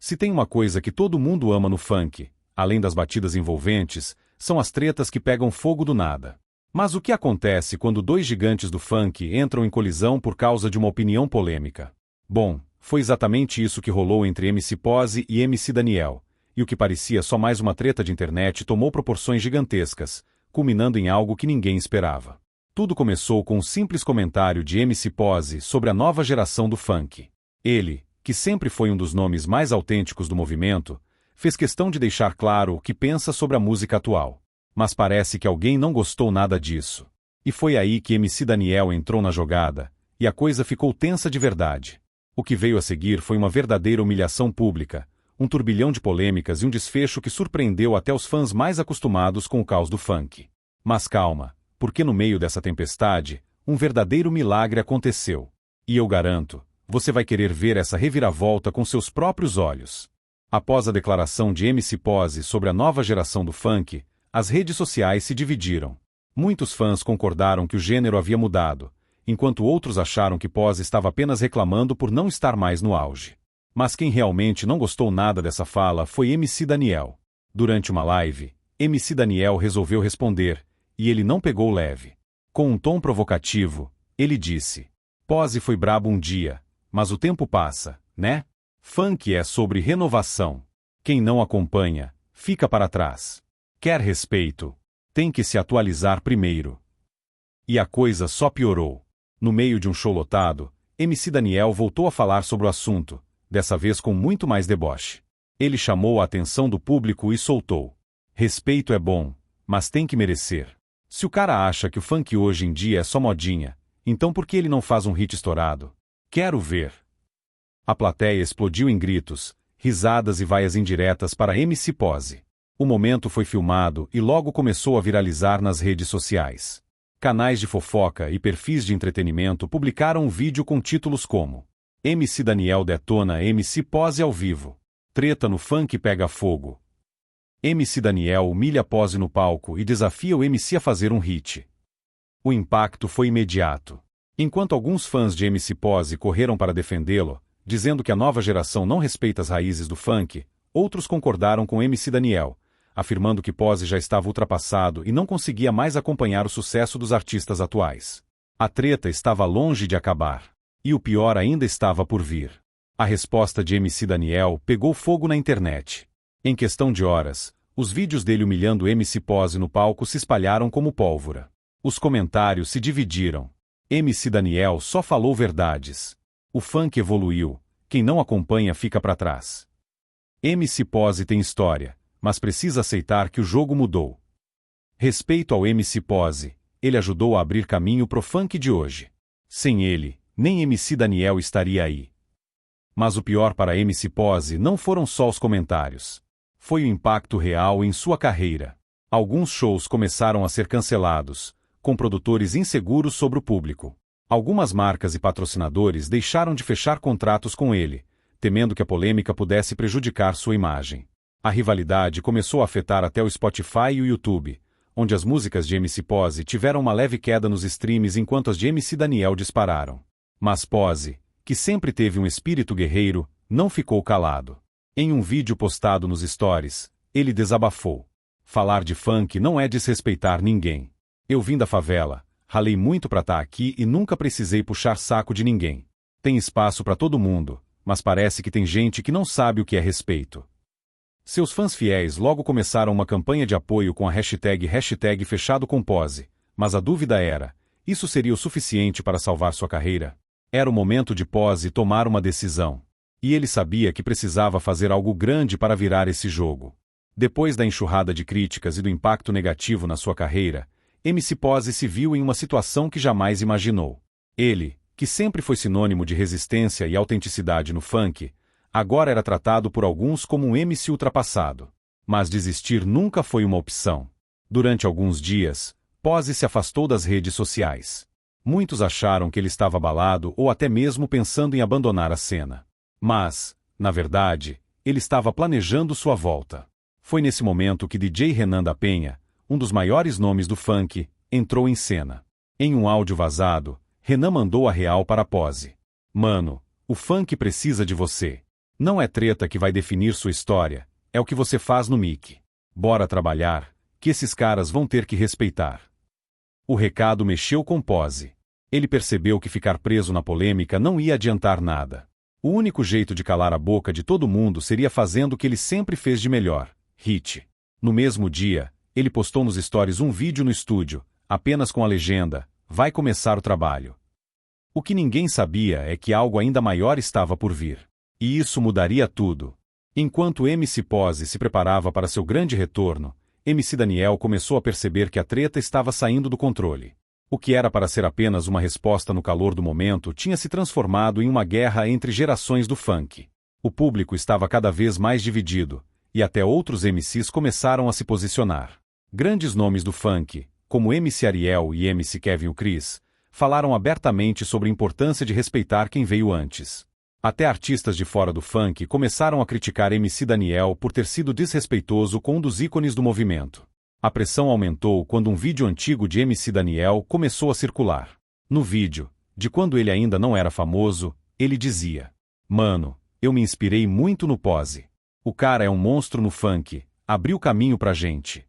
Se tem uma coisa que todo mundo ama no funk, além das batidas envolventes, são as tretas que pegam fogo do nada. Mas o que acontece quando dois gigantes do funk entram em colisão por causa de uma opinião polêmica? Bom, foi exatamente isso que rolou entre MC Pose e MC Daniel, e o que parecia só mais uma treta de internet tomou proporções gigantescas, culminando em algo que ninguém esperava. Tudo começou com um simples comentário de MC Pose sobre a nova geração do funk. Ele, que sempre foi um dos nomes mais autênticos do movimento, fez questão de deixar claro o que pensa sobre a música atual. Mas parece que alguém não gostou nada disso. E foi aí que MC Daniel entrou na jogada, e a coisa ficou tensa de verdade. O que veio a seguir foi uma verdadeira humilhação pública, um turbilhão de polêmicas e um desfecho que surpreendeu até os fãs mais acostumados com o caos do funk. Mas calma, porque no meio dessa tempestade, um verdadeiro milagre aconteceu. E eu garanto, você vai querer ver essa reviravolta com seus próprios olhos. Após a declaração de MC Pose sobre a nova geração do funk, as redes sociais se dividiram. Muitos fãs concordaram que o gênero havia mudado, enquanto outros acharam que Pose estava apenas reclamando por não estar mais no auge. Mas quem realmente não gostou nada dessa fala foi MC Daniel. Durante uma live, MC Daniel resolveu responder, e ele não pegou leve. Com um tom provocativo, ele disse: Pose foi brabo um dia, mas o tempo passa, né? Funk é sobre renovação. Quem não acompanha, fica para trás. Quer respeito? Tem que se atualizar primeiro. E a coisa só piorou. No meio de um show lotado, MC Daniel voltou a falar sobre o assunto, dessa vez com muito mais deboche. Ele chamou a atenção do público e soltou: respeito é bom, mas tem que merecer. Se o cara acha que o funk hoje em dia é só modinha, então por que ele não faz um hit estourado? Quero ver. A plateia explodiu em gritos, risadas e vaias indiretas para MC Pose. O momento foi filmado e logo começou a viralizar nas redes sociais. Canais de fofoca e perfis de entretenimento publicaram um vídeo com títulos como: MC Daniel detona MC Pose ao vivo. Treta no funk pega fogo. MC Daniel humilha Pose no palco e desafia o MC a fazer um hit. O impacto foi imediato. Enquanto alguns fãs de MC Pose correram para defendê-lo, dizendo que a nova geração não respeita as raízes do funk, outros concordaram com MC Daniel, afirmando que Pose já estava ultrapassado e não conseguia mais acompanhar o sucesso dos artistas atuais. A treta estava longe de acabar. E o pior ainda estava por vir. A resposta de MC Daniel pegou fogo na internet. Em questão de horas, os vídeos dele humilhando MC Pose no palco se espalharam como pólvora. Os comentários se dividiram. MC Daniel só falou verdades. O funk evoluiu, quem não acompanha fica para trás. MC Pose tem história, mas precisa aceitar que o jogo mudou. Respeito ao MC Pose, ele ajudou a abrir caminho pro funk de hoje. Sem ele, nem MC Daniel estaria aí. Mas o pior para MC Pose não foram só os comentários. Foi o impacto real em sua carreira. Alguns shows começaram a ser cancelados, com produtores inseguros sobre o público. Algumas marcas e patrocinadores deixaram de fechar contratos com ele, temendo que a polêmica pudesse prejudicar sua imagem. A rivalidade começou a afetar até o Spotify e o YouTube, onde as músicas de MC Pose tiveram uma leve queda nos streams enquanto as de MC Daniel dispararam. Mas Pose, que sempre teve um espírito guerreiro, não ficou calado. Em um vídeo postado nos stories, ele desabafou: falar de funk não é desrespeitar ninguém. Eu vim da favela, ralei muito pra estar aqui e nunca precisei puxar saco de ninguém. Tem espaço pra todo mundo, mas parece que tem gente que não sabe o que é respeito. Seus fãs fiéis logo começaram uma campanha de apoio com a hashtag fechado com Pose, mas a dúvida era: isso seria o suficiente para salvar sua carreira? Era o momento de Pose tomar uma decisão. E ele sabia que precisava fazer algo grande para virar esse jogo. Depois da enxurrada de críticas e do impacto negativo na sua carreira, MC Pose se viu em uma situação que jamais imaginou. Ele, que sempre foi sinônimo de resistência e autenticidade no funk, agora era tratado por alguns como um MC ultrapassado. Mas desistir nunca foi uma opção. Durante alguns dias, Pose se afastou das redes sociais. Muitos acharam que ele estava abalado ou até mesmo pensando em abandonar a cena. Mas, na verdade, ele estava planejando sua volta. Foi nesse momento que DJ Renan da Penha, um dos maiores nomes do funk, entrou em cena. Em um áudio vazado, Renan mandou a real para Pose: mano, o funk precisa de você. Não é treta que vai definir sua história, é o que você faz no mic. Bora trabalhar, que esses caras vão ter que respeitar. O recado mexeu com Pose. Ele percebeu que ficar preso na polêmica não ia adiantar nada. O único jeito de calar a boca de todo mundo seria fazendo o que ele sempre fez de melhor: hit. No mesmo dia, ele postou nos stories um vídeo no estúdio, apenas com a legenda: "Vai começar o trabalho". O que ninguém sabia é que algo ainda maior estava por vir. E isso mudaria tudo. Enquanto MC Pose se preparava para seu grande retorno, MC Daniel começou a perceber que a treta estava saindo do controle. O que era para ser apenas uma resposta no calor do momento tinha se transformado em uma guerra entre gerações do funk. O público estava cada vez mais dividido, e até outros MCs começaram a se posicionar. Grandes nomes do funk, como MC Ariel e MC Kevin o Cris, falaram abertamente sobre a importância de respeitar quem veio antes. Até artistas de fora do funk começaram a criticar MC Daniel por ter sido desrespeitoso com um dos ícones do movimento. A pressão aumentou quando um vídeo antigo de MC Daniel começou a circular. No vídeo, de quando ele ainda não era famoso, ele dizia: "Mano, eu me inspirei muito no Pose. O cara é um monstro no funk, abriu caminho pra gente".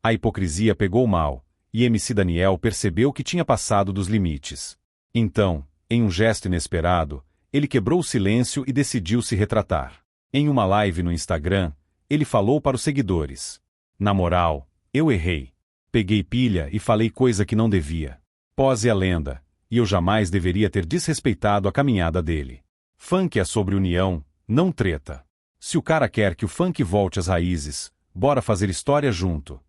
A hipocrisia pegou mal, e MC Daniel percebeu que tinha passado dos limites. Então, em um gesto inesperado, ele quebrou o silêncio e decidiu se retratar. Em uma live no Instagram, ele falou para os seguidores: "Na moral, eu errei. Peguei pilha e falei coisa que não devia. Pose é lenda, e eu jamais deveria ter desrespeitado a caminhada dele. Funk é sobre união, não treta. Se o cara quer que o funk volte às raízes, bora fazer história junto".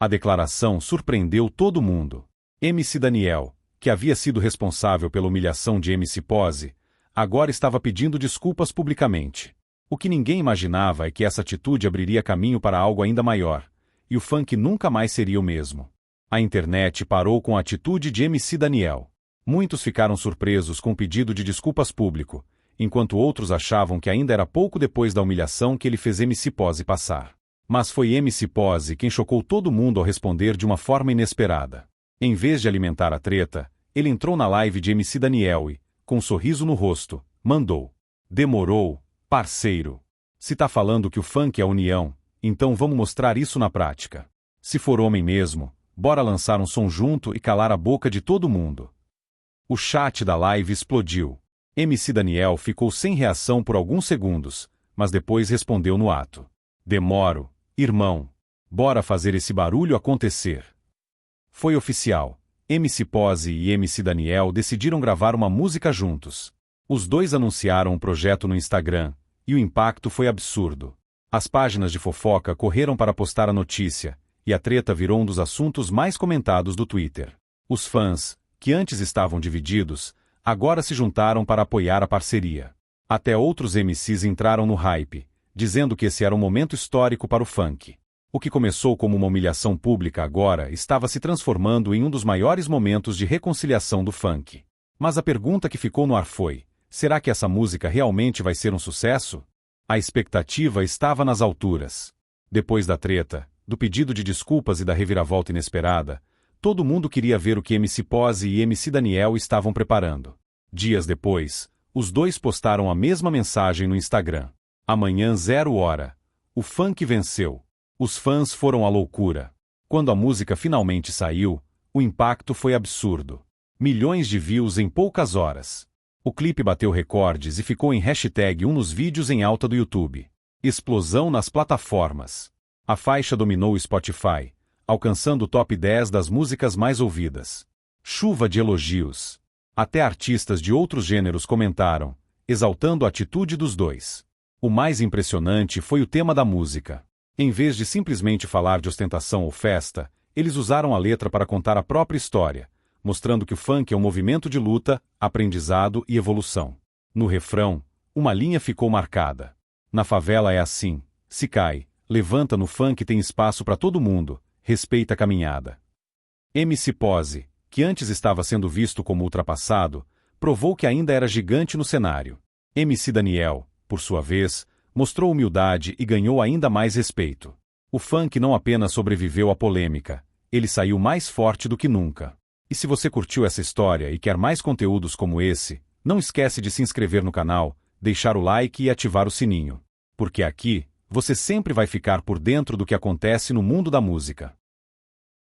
A declaração surpreendeu todo mundo. MC Daniel, que havia sido responsável pela humilhação de MC Pose, agora estava pedindo desculpas publicamente. O que ninguém imaginava é que essa atitude abriria caminho para algo ainda maior, e o funk nunca mais seria o mesmo. A internet parou com a atitude de MC Daniel. Muitos ficaram surpresos com o pedido de desculpas público, enquanto outros achavam que ainda era pouco depois da humilhação que ele fez MC Pose passar. Mas foi MC Pose quem chocou todo mundo ao responder de uma forma inesperada. Em vez de alimentar a treta, ele entrou na live de MC Daniel e, com um sorriso no rosto, mandou: "Demorou, parceiro. Se tá falando que o funk é a união, então vamos mostrar isso na prática. Se for homem mesmo, bora lançar um som junto e calar a boca de todo mundo". O chat da live explodiu. MC Daniel ficou sem reação por alguns segundos, mas depois respondeu no ato: "Demoro, irmão. Bora fazer esse barulho acontecer". Foi oficial. MC Pose e MC Daniel decidiram gravar uma música juntos. Os dois anunciaram um projeto no Instagram, e o impacto foi absurdo. As páginas de fofoca correram para postar a notícia, e a treta virou um dos assuntos mais comentados do Twitter. Os fãs, que antes estavam divididos, agora se juntaram para apoiar a parceria. Até outros MCs entraram no hype, dizendo que esse era um momento histórico para o funk. O que começou como uma humilhação pública agora estava se transformando em um dos maiores momentos de reconciliação do funk. Mas a pergunta que ficou no ar foi: será que essa música realmente vai ser um sucesso? A expectativa estava nas alturas. Depois da treta, do pedido de desculpas e da reviravolta inesperada, todo mundo queria ver o que MC Pose e MC Daniel estavam preparando. Dias depois, os dois postaram a mesma mensagem no Instagram: "Amanhã 0h. O funk venceu". Os fãs foram à loucura. Quando a música finalmente saiu, o impacto foi absurdo. Milhões de views em poucas horas. O clipe bateu recordes e ficou em hashtag 1 nos vídeos em alta do YouTube. Explosão nas plataformas. A faixa dominou o Spotify, alcançando o top 10 das músicas mais ouvidas. Chuva de elogios. Até artistas de outros gêneros comentaram, exaltando a atitude dos dois. O mais impressionante foi o tema da música. Em vez de simplesmente falar de ostentação ou festa, eles usaram a letra para contar a própria história, mostrando que o funk é um movimento de luta, aprendizado e evolução. No refrão, uma linha ficou marcada: "Na favela é assim, se cai, levanta, no funk tem espaço para todo mundo, respeita a caminhada". MC Pose, que antes estava sendo visto como ultrapassado, provou que ainda era gigante no cenário. MC Daniel, por sua vez, mostrou humildade e ganhou ainda mais respeito. O funk não apenas sobreviveu à polêmica, ele saiu mais forte do que nunca. E se você curtiu essa história e quer mais conteúdos como esse, não esquece de se inscrever no canal, deixar o like e ativar o sininho. Porque aqui, você sempre vai ficar por dentro do que acontece no mundo da música.